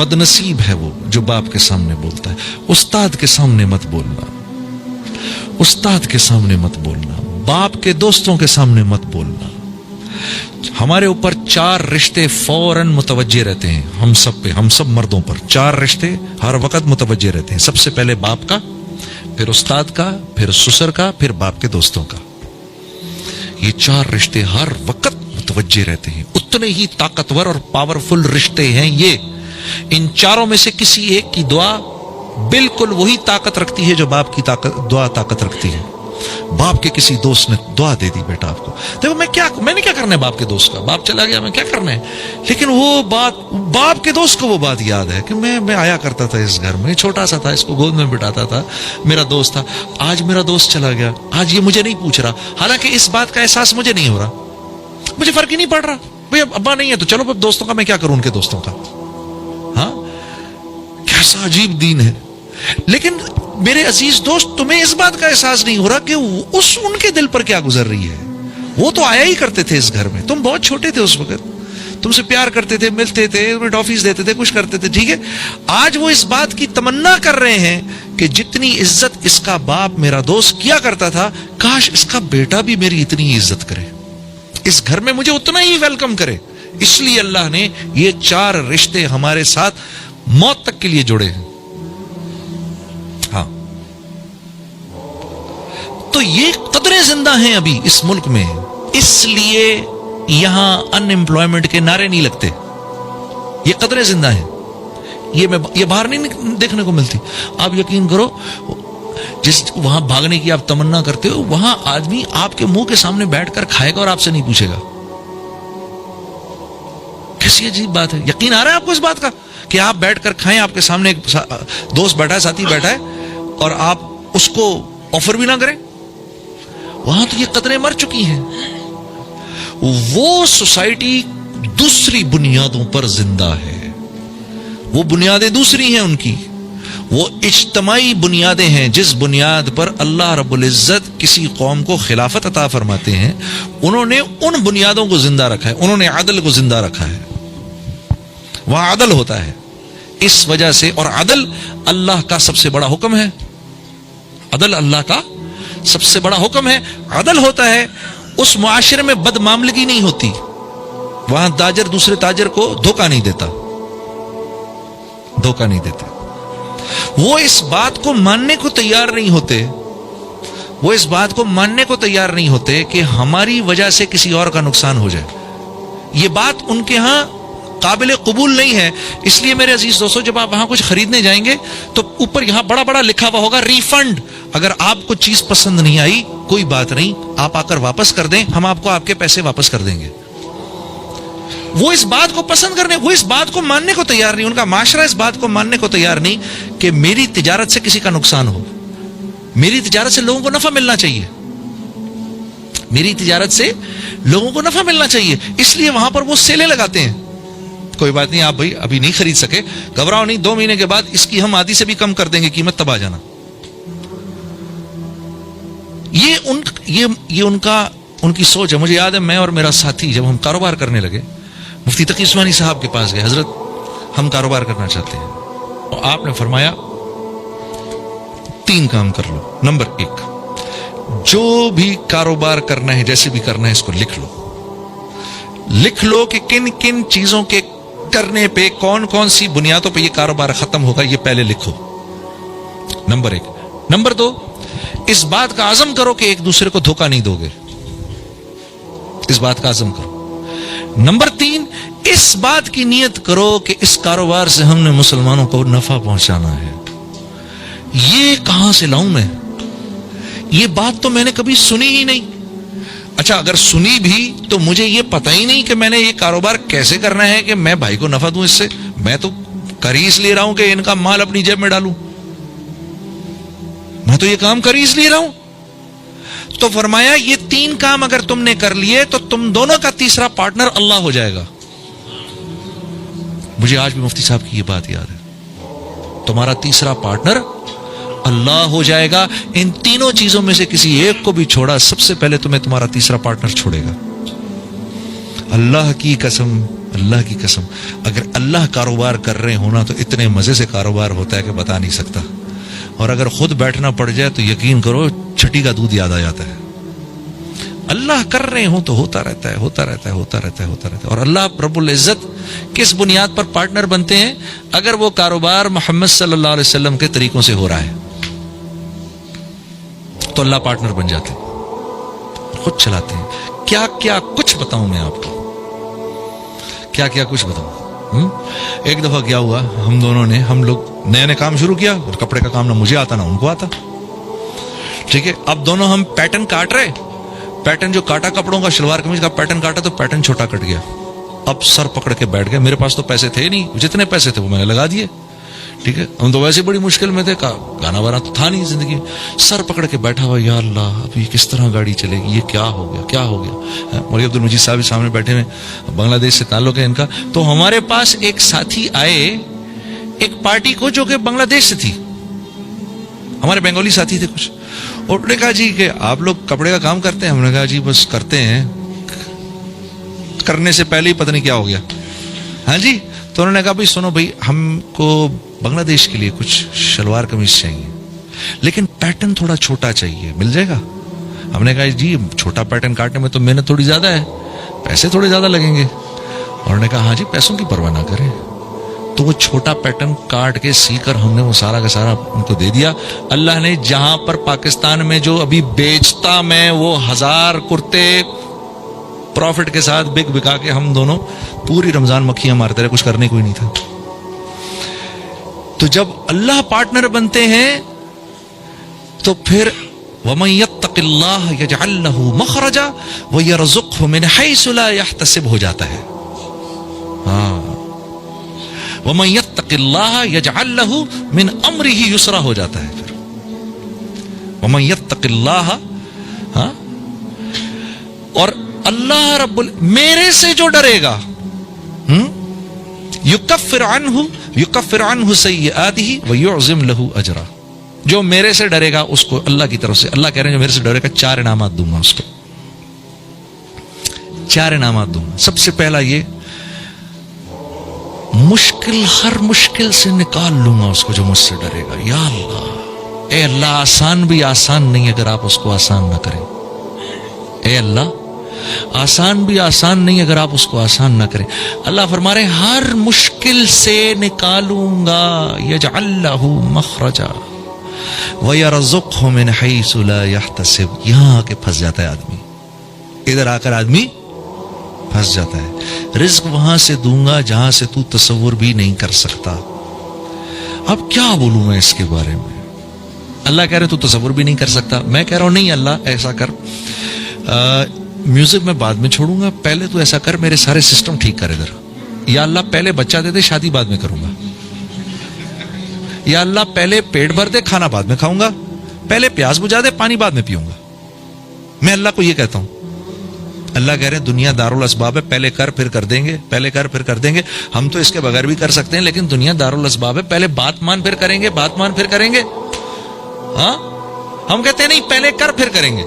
बदनसीब है वो जो बाप के सामने बोलता है। उस्ताद के सामने मत बोलना, उस्ताद के सामने मत बोलना, बाप के दोस्तों के सामने मत बोलना। हमारे ऊपर 4 रिश्ते फौरन मुतवज्जे रहते हैं, हम सब पे, हम सब मर्दों पर 4 रिश्ते हर वक्त मुतवज्जे रहते हैं। सबसे पहले बाप का, फिर उस्ताद का, फिर ससुर का, फिर बाप के दोस्तों का। ये 4 रिश्ते हर वक्त मुतवज्जे रहते हैं। उतने ही ताकतवर और पावरफुल रिश्ते हैं ये। इन चारों में से किसी एक की दुआ बिल्कुल वही ताकत रखती है जो बाप की दुआ ताकत रखती है। बाप के किसी दोस्त ने दुआ दे दी बेटा आपको, देखो मैंने क्या करना है बाप के दोस्त का, बाप चला गया मैं क्या करना है, लेकिन वो बात बाप के दोस्त को वो बात याद है कि मैं आया करता था इस घर में, छोटा सा था, इसको गोद में बिठाता था, मेरा दोस्त था, आज मेरा दोस्त चला गया, आज ये मुझे नहीं पूछ रहा। हालांकि इस बात का एहसास मुझे नहीं हो रहा, मुझे फर्क ही नहीं पड़ रहा, भाई अब अब्बा नहीं है तो चलो अब दोस्तों का मैं क्या करूं, उनके दोस्तों का। हाँ, कैसा अजीब दीन है। लेकिन मेरे अजीज दोस्त, तुम्हें इस बात का एहसास नहीं हो रहा कि उनके दिल पर क्या गुजर रही है। वो तो आया ही करते थे इस घर में, तुम बहुत छोटे थे उस वक्त, तुमसे प्यार करते थे, मिलते थे, तुम्हें टॉफीज देते थे, कुछ करते थे, ठीक है। आज वो इस बात की तमन्ना कर रहे हैं कि जितनी इज्जत इसका बाप मेरा दोस्त किया करता था, काश इसका बेटा भी मेरी इतनी इज्जत करे, इस घर में मुझे उतना ही वेलकम करे। इसलिए अल्लाह ने ये 4 रिश्ते हमारे साथ मौत तक के लिए जोड़े हैं। हाँ, तो ये कदरें जिंदा हैं अभी इस मुल्क में, इसलिए यहां अनएम्प्लॉयमेंट के नारे नहीं लगते। ये कदरें जिंदा हैं, ये बाहर नहीं देखने को मिलती। आप यकीन करो, जिस वहां भागने की आप तमन्ना करते हो, वहां आदमी आपके मुंह के सामने बैठकर खाएगा और आपसे नहीं पूछेगा। कैसी अजीब बात है। यकीन आ रहा है आपको इस बात का कि आप बैठकर खाएं, आपके सामने एक दोस्त बैठा है, साथी बैठा है, और आप उसको ऑफर भी ना करें। वहां तो ये कदरें मर चुकी हैं। वो सोसाइटी दूसरी बुनियादों पर जिंदा है, वो बुनियादें दूसरी हैं उनकी, वो इज्तमाई बुनियादें हैं जिस बुनियाद पर अल्लाह रब्बुल इज्जत किसी कौम को खिलाफत अता फरमाते हैं। उन्होंने उन बुनियादों को जिंदा रखा है, उन्होंने अदल को जिंदा रखा है, वहां अदल होता है। इस वजह से, और अदल अल्लाह का सबसे बड़ा हुक्म है, अदल अल्लाह का सबसे बड़ा हुक्म है। अदल होता है उस मुआशरे में बदमामलगी नहीं होती, वहां ताजर दूसरे ताजर को धोखा नहीं देता, धोखा नहीं देते। वो इस बात को मानने को तैयार नहीं होते, वो इस बात को मानने को तैयार नहीं होते कि हमारी वजह से किसी और का नुकसान हो जाए। ये बात उनके यहां काबिल कबूल नहीं है। इसलिए मेरे अजीज दोस्तों, जब आप वहां कुछ खरीदने जाएंगे तो ऊपर यहां बड़ा बड़ा लिखा हुआ होगा रिफंड। अगर आपको चीज पसंद नहीं आई, कोई बात नहीं, आप आकर वापस कर दें, हम आपको आपके पैसे वापस कर देंगे। वो इस बात को पसंद करने, वो इस बात को मानने को तैयार नहीं, उनका माशरा इस बात को मानने को तैयार नहीं कि मेरी तिजारत से किसी का नुकसान हो। मेरी तिजारत से लोगों को नफा मिलना चाहिए, मेरी तिजारत से लोगों को नफा मिलना चाहिए। इसलिए वहां पर वो सेलें लगाते हैं। कोई बात नहीं, आप भाई अभी नहीं खरीद सके, घबराओ नहीं, 2 महीने के बाद इसकी हम आधी से भी कम कर देंगे कीमत, तब आ जाना। ये उनकी सोच है। मुझे याद है, मैं और मेरा साथी जब हम कारोबार करने लगे, मुफ्ती तकी उस्मानी साहब के पास गए, हजरत हम कारोबार करना चाहते हैं, और आपने फरमाया 3 काम कर लो। नंबर 1, जो भी कारोबार करना है, जैसे भी करना है, इसको लिख लो कि किन किन चीजों के करने पे, कौन कौन सी बुनियादों पे ये कारोबार खत्म होगा, ये पहले लिखो। नंबर 1। नंबर 2, इस बात का आज़म करो कि एक दूसरे को धोखा नहीं दोगे, इस बात का आज़म करो। नंबर 3, इस बात की नियत करो कि इस कारोबार से हमने मुसलमानों को नफा पहुंचाना है। ये कहां से लाऊं मैं? ये बात तो मैंने कभी सुनी ही नहीं। अच्छा, अगर सुनी भी तो मुझे ये पता ही नहीं कि मैंने ये कारोबार कैसे करना है कि मैं भाई को नफा दूं इससे। मैं तो कर ही इसलिए रहा हूं कि इनका माल अपनी जेब में डालूं, मैं तो ये काम कर ही इसलिए रहा हूं। तो फरमाया ये 3 काम अगर तुमने कर लिए तो तुम दोनों का तीसरा पार्टनर अल्लाह हो जाएगा। मुझे आज भी मुफ्ती साहब की ये बात याद है, तुम्हारा तीसरा पार्टनर अल्लाह हो जाएगा। इन तीनों चीजों में से किसी एक को भी छोड़ा, सबसे पहले तुम्हें तुम्हारा तीसरा पार्टनर छोड़ेगा। अल्लाह की कसम, اللہ کی قسم اگر اللہ کاروبار کر رہے ہونا تو اتنے مزے سے کاروبار ہوتا ہے کہ بتا نہیں سکتا. اور اگر خود بیٹھنا پڑ جائے تو یقین کرو چھٹی کا دودھ یاد آ جاتا ہے. اللہ کر رہے ہوں تو ہوتا رہتا ہے ہوتا رہتا ہے ہوتا رہتا ہے ہوتا رہتا ہے. اور اللہ رب العزت کس بنیاد پر پارٹنر بنتے ہیں؟ اگر وہ کاروبار محمد صلی اللہ علیہ وسلم کے طریقوں سے ہو رہا ہے تو اللہ پارٹنر بن جاتے ہیں، خود چلاتے ہیں. کیا کیا کچھ بتاؤں میں آپ کو، کیا کیا کچھ بتاؤں. ایک دفعہ کیا ہوا، ہم لوگ نئے کام شروع کیا، کپڑے کا کام نہ مجھے آتا نہ ان کو آتا. ٹھیک ہے، اب دونوں ہم پیٹرن کاٹ رہے، پیٹرن جو کاٹا کپڑوں کا، شلوار قمیض کا پیٹرن کاٹا تو پیٹرن چھوٹا کٹ گیا. اب سر پکڑ کے بیٹھ گئے. میرے پاس تو پیسے تھے نہیں، جتنے پیسے تھے وہ میں نے لگا دیے. ٹھیک ہے، ہم تو ویسے بڑی مشکل میں تھے، گانا وانا تو تھا نہیں زندگی. سر پکڑ کے بیٹھا ہوا، یا اللہ اب یہ کس طرح گاڑی چلے گی، یہ کیا ہو گیا کیا ہو گیا. مولوی عبد المجید صاحب سامنے بیٹھے ہوئے، بنگلہ دیش سے تعلق ہے ان کا. تو ہمارے پاس ایک ساتھی آئے ایک پارٹی کو جو کہ بنگلہ دیش سے تھی، ہمارے بنگالی ساتھی تھے کچھ. اور انہوں نے کہا جی کہ آپ لوگ کپڑے کا کام کرتے ہیں؟ ہم نے کہا جی بس کرتے ہیں، کرنے سے پہلے ہی پتہ نہیں کیا ہو گیا. ہاں جی. تو انہوں نے کہا بھائی سنو بھائی، ہم کو بنگلہ دیش کے لیے کچھ شلوار قمیض چاہیے لیکن پیٹرن تھوڑا چھوٹا چاہیے، مل جائے گا؟ ہم نے کہا جی چھوٹا پیٹرن کاٹنے میں تو محنت تھوڑی زیادہ ہے، پیسے تھوڑے زیادہ لگیں گے. اور انہوں نے کہا ہاں جی پیسوں کی پرواہ نہ کریں. تو وہ چھوٹا پیٹرن کاٹ کے سی کر ہم نے وہ سارا کا سارا ان کو دے دیا. اللہ نے جہاں پر پاکستان میں جو ابھی بیچتا میں وہ 1000 کرتے پروفٹ کے ساتھ بکا کے ہم دونوں پوری رمضان مکھیاں مارتے رہے، کچھ کرنے کوئی نہیں تھا. تو جب اللہ پارٹنر بنتے ہیں تو پھر وَمَن يَتَّقِ اللَّهَ يَجْعَلْ لَهُ مَخْرَجًا وَيَرْزُقْهُ مِنْ حَيْثُ لَا يَحْتَسِبُ ہو جاتا ہے. ہاں وَمَن يَتَّقِ اللَّهَ يَجْعَلْ لَهُ مِنْ أَمْرِهِ يُسْرًا ہو جاتا ہے. پھر وَمَن يَتَّقِ اللَّهَ، ہاں، اور اللہ رب میرے سے جو ڈرے گا یکفر عنہ سیئاتہ ویعظم لہ اجرا. جو میرے سے ڈرے گا اس کو اللہ کی طرف سے، اللہ کہہ رہے ہیں جو میرے سے ڈرے گا 4 انعامات دوں گا اس کو. 4 انعامات دوں گا. سب سے پہلا یہ ہر مشکل سے نکال لوں گا اس کو جو مجھ سے ڈرے گا. یا اللہ، اے اللہ آسان بھی آسان نہیں اگر آپ اس کو آسان نہ کریں. اے اللہ آسان بھی آسان نہیں اگر آپ اس کو آسان نہ کریں. اللہ فرما رہے ہر مشکل سے نکالوں گا. یجعل لہ مخرجا ویرزقہ من حیث لا یحتسب. یہاں آ کے پھنس جاتا ہے آدمی، ادھر آ کر آدمی پھنس جاتا ہے. رزق وہاں سے دوں گا جہاں سے تو تصور بھی نہیں کر سکتا. اب کیا بولوں میں اس کے بارے میں؟ اللہ کہہ رہے تو تصور بھی نہیں کر سکتا. میں کہہ رہا ہوں نہیں اللہ ایسا کر، میوزک میں بعد میں چھوڑوں گا، پہلے تو ایسا کر میرے سارے سسٹم ٹھیک کر ادھر. یا اللہ پہلے بچہ دے دے، شادی بعد میں کروں گا. یا اللہ پہلے پیٹ بھر دے، کھانا بعد میں کھاؤں گا. پہلے پیاس بجھا دے، پانی بعد میں پیوں گا. میں اللہ کو یہ کہتا ہوں. اللہ کہہ رہے ہیں دنیا دارالاسباب ہے، پہلے کر پھر کر دیں گے، پہلے کر پھر کر دیں گے. ہم تو اس کے بغیر بھی کر سکتے ہیں لیکن دنیا دارالاسباب ہے، پہلے بات مان پھر کریں گے، بات مان پھر کریں گے. ہاں ہم کہتے ہیں نہیں پہلے کر پھر کریں گے.